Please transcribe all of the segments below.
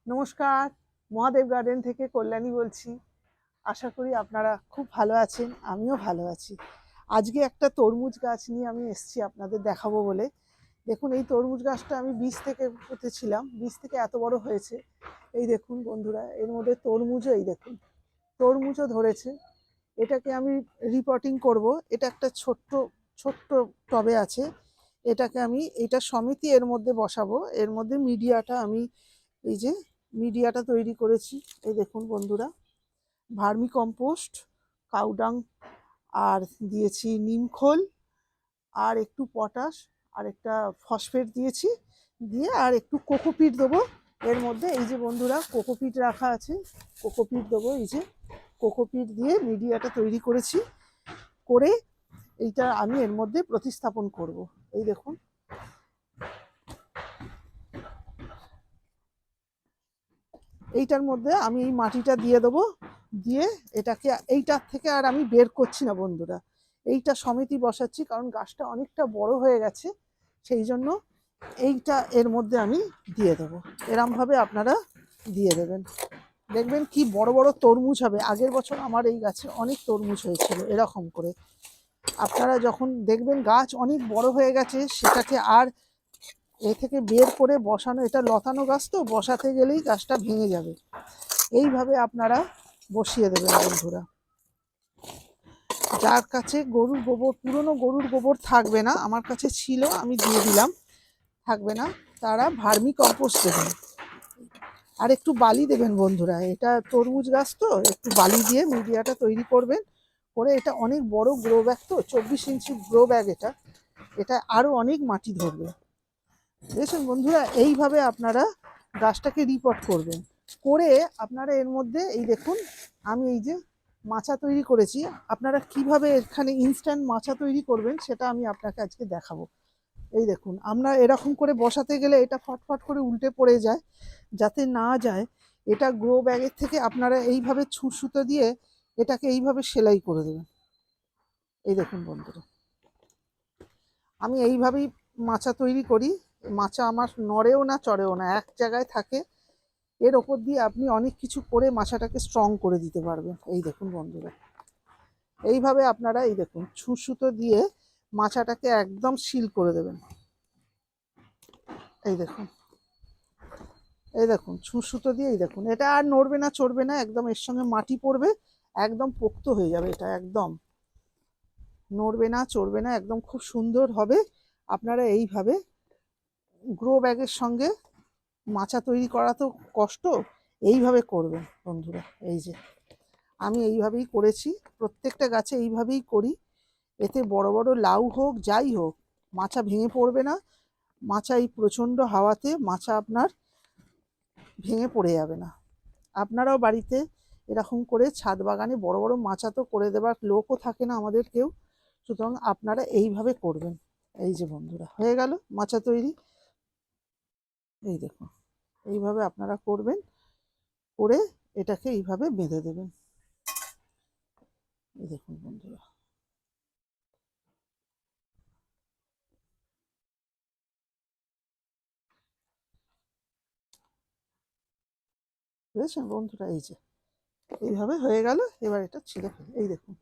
নমস্কার, মহাদেব গার্ডেন থেকে কল্যাণী বলছি। আশা করি আপনারা খুব ভালো আছেন, আমিও ভালো আছি। আজকে একটা তরমুজ গাছ নিয়ে আমি এসেছি আপনাদের দেখাবো বলে। দেখুন, এই তরমুজ গাছটা আমি বীজ থেকে পুঁতেছিলাম, বীজ থেকে এত বড় হয়েছে। এই দেখুন বন্ধুরা, এর মধ্যে তরমুজও, এই দেখুন তরমুজও ধরেছে। এটাকে আমি রিপোর্টিং করব। এটা একটা ছোট্ট ছোট্ট টবে আছে। এটাকে আমি এটা সমিতি এর মধ্যে বসাবো। এর মধ্যে মিডিয়াটা আমি এই যে মিডিয়াটা তৈরি করেছি। এই দেখুন বন্ধুরা, ভার্মি কম্পোস্ট, কাউডাং, আর দিয়েছি নিমখোল, আর একটু পটাশ, আর একটা ফসফেট দিয়েছি, দিয়ে আর একটু কোকোপিট দেবো এর মধ্যে। এই যে বন্ধুরা, কোকোপিট রাখা আছে, কোকোপিট দেবো। এই যে কোকোপিট দিয়ে মিডিয়াটা তৈরি করেছি, করে এইটা আমি এর মধ্যে প্রতিস্থাপন করব। এই দেখুন, এইটার মধ্যে আমি এই মাটিটা দিয়ে দেবো, দিয়ে এটাকে এইটার থেকে আর আমি বের করছি না বন্ধুরা, এইটা সমিতি বসাচ্ছি, কারণ গাছটা অনেকটা বড় হয়ে গেছে, সেই জন্য এইটা এর মধ্যে আমি দিয়ে দেবো। এরমভাবে আপনারা দিয়ে দেবেন, দেখবেন কি বড় বড় তরমুজ হবে। আগের বছর আমার এই গাছে অনেক তরমুজ হয়েছিল এরকম করে। আপনারা যখন দেখবেন গাছ অনেক বড় হয়ে গেছে, সেটাকে আর এ থেকে বের করে বসানো, এটা লতানো গাছ তো, বসাতে গেলেই গাছটা ভেঙে যাবে। এইভাবে আপনারা বসিয়ে দেবেন বন্ধুরা। যার কাছে গরুর গোবর, পুরনো গরুর গোবর থাকবে না, আমার কাছে ছিল আমি দিয়ে দিলাম, থাকবে না, তারা ভার্মি কম্পোস্ট দেবেন। আর একটু বালি দেবেন বন্ধুরা, এটা তরমুজ গাছ তো, একটু বালি দিয়ে মিডিয়াটা তৈরি করবেন। করে এটা অনেক বড় গ্রো ব্যাগ তো, 24 ইঞ্চি গ্রো ব্যাগ এটা, এটা আরও অনেক মাটি ধরবে। বুঝেছেন বন্ধুরা, এইভাবে আপনারা গাছটাকে রিপোর্ট করবেন। করে আপনারা এর মধ্যে এই দেখুন, আমি এই যে মাচা তৈরি করেছি। আপনারা কিভাবে এখানে ইনস্ট্যান্ট মাচা তৈরি করবেন সেটা আমি আপনাকে আজকে দেখাবো। এই দেখুন, আমরা এরকম করে বসাতে গেলে এটা ফটফট করে উল্টে পড়ে যায়, যাতে না যায় এটা গ্রো ব্যাগের থেকে আপনারা এইভাবে সুতো দিয়ে এটাকে এইভাবে সেলাই করে দেবেন। এই দেখুন বন্ধুরা, আমি এইভাবেই মাচা তৈরি করি। মাচা আমার নড়েও না চড়েও না, এক জায়গায় থাকে। এর ওপর দিয়ে আপনি অনেক কিছু করে মাচাটাকে স্ট্রং করে দিতে পারবেন। এই দেখুন বন্ধুরা, এইভাবে আপনারা এই দেখুন সুতো দিয়ে মাচাটাকে একদম সিল করে দেবেন। এই দেখুন, এই দেখুন সুতো দিয়ে, এই দেখুন এটা আর নড়বে না চড়বে না, একদম এর সঙ্গে মাটি পড়বে, একদম পোক্ত হয়ে যাবে, এটা একদম নড়বে না চড়বে না, একদম খুব সুন্দর হবে। আপনারা এইভাবে গ্রো ব্যাগের সঙ্গে মাচা তৈরি করা তো কষ্ট, এইভাবে করবেন বন্ধুরা। এই যে আমি এইভাবেই করেছি, প্রত্যেকটা গাছে এইভাবেই করি। এতে বড় বড় লাউ হোক যাই হোক, মাচা ভেঙে পড়বে না। মাচা এই প্রচণ্ড হাওয়াতে মাচা আপনার ভেঙে পড়ে যাবে না। আপনারাও বাড়িতে এরকম করে ছাদ বাগানে বড় বড় মাচা তো করে দেবার লোকও থাকে না আমাদের কেউ, সুতরাং আপনারা এইভাবে করবেন। এই যে বন্ধুরা, হয়ে গেল মাচা তৈরি। এই দেখুন, এইভাবে আপনারা করবেন, করে এটাকে এইভাবে বেঁধে দেবেন। এই দেখুন বন্ধুরা, বুঝেছেন বন্ধুরা, এই যে এইভাবে হয়ে গেল। এবার এটা ছিঁড়ে ফেলে, এই দেখুন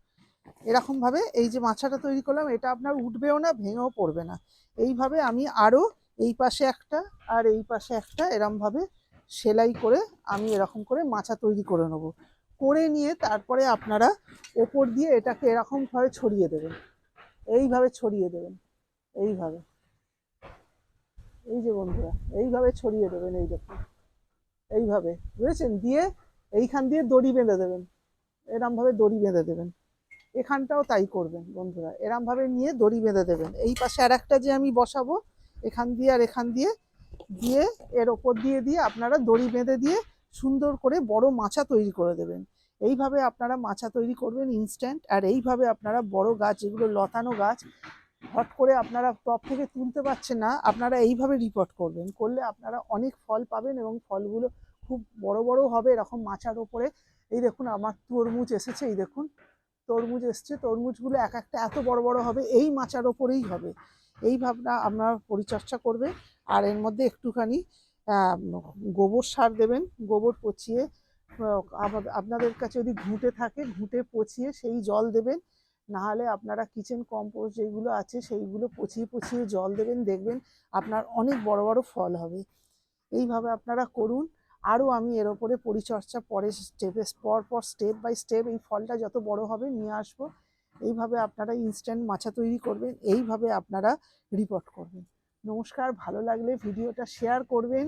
এরকমভাবে এই যে মাচাটা তৈরি করলাম, এটা আপনার উঠবেও না, ভেঙেও পড়বে না। এইভাবে আমি আরও এই পাশে একটা আর এই পাশে একটা এরমভাবে সেলাই করে আমি এরকম করে মাচা তৈরি করে নেব। করে নিয়ে তারপরে আপনারা ওপর দিয়ে এটাকে এরকমভাবে ছড়িয়ে দেবেন, এইভাবে ছড়িয়ে দেবেন, এইভাবে, এই যে বন্ধুরা এইভাবে ছড়িয়ে দেবেন। এই দেখুন এইভাবে, বুঝেছেন, দিয়ে এইখান দিয়ে দড়ি বেঁধে দেবেন, এরমভাবে দড়ি বেঁধে দেবেন। এখানটাও তাই করবেন বন্ধুরা, এরমভাবে নিয়ে দড়ি বেঁধে দেবেন। এই পাশে আর একটা যে আমি বসাবো, এখান দিয়ে আর এখান দিয়ে দিয়ে এর ওপর দিয়ে দিয়ে আপনারা দড়ি বেঁধে দিয়ে সুন্দর করে বড় মাচা তৈরি করে দেবেন। এইভাবে আপনারা মাচা তৈরি করবেন ইনস্ট্যান্ট। আর এইভাবে আপনারা বড় গাছ, যেগুলো লতানো গাছ, হট করে আপনারা টব থেকে তুলতে পারছেন না, আপনারা এইভাবে রিপোর্ট করবেন, করলে আপনারা অনেক ফল পাবেন এবং ফলগুলো খুব বড় বড় হবে এরকম মাচার ওপরে। এই দেখুন আমার তরমুজ এসেছে, এই দেখুন তরমুজ এসছে, তরমুজগুলো এক একটা এত বড় বড় হবে, এই মাচার ওপরেই হবে। এইভাবে আপনারা পরিচর্যা করবে। আর এর মধ্যে একটুখানি আহ, গোবর সার দেবেন, গোবর পচিয়ে আপনাদের কাছে যদি ঘুঁটে থাকে ঘুঁটে পচিয়ে সেই জল দেবেন, নাহলে আপনারা কিচেন কম্পোস্ট যেগুলো আছে সেইগুলো পচিয়ে পচিয়ে জল দেবেন, দেখবেন আপনার অনেক বড় বড় ফল হবে। এইভাবে আপনারা করুন। আরও আমি এর ওপরে পরিচর্যা পরে পর স্টেপ বাই স্টেপ এই ফলটা যত বড় হবে নিয়ে আসবো। এইভাবে আপনারা ইনস্ট্যান্ট মাচা তৈরি করবেন, এইভাবে আপনারা রিপোর্ট করবেন। নমস্কার, ভালো লাগলে ভিডিওটা শেয়ার করবেন,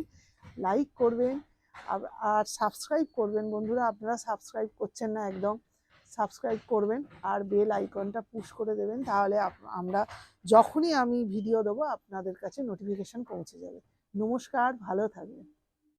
লাইক করবেন, আর সাবস্ক্রাইব করবেন। বন্ধুরা, আপনারা সাবস্ক্রাইব করছেন না একদম, সাবস্ক্রাইব করবেন আর বেল আইকনটা পুশ করে দেবেন, তাহলে আমরা যখনই আমি ভিডিও দেবো আপনাদের কাছে নোটিফিকেশান পৌঁছে যাবে। নমস্কার, ভালো থাকবেন।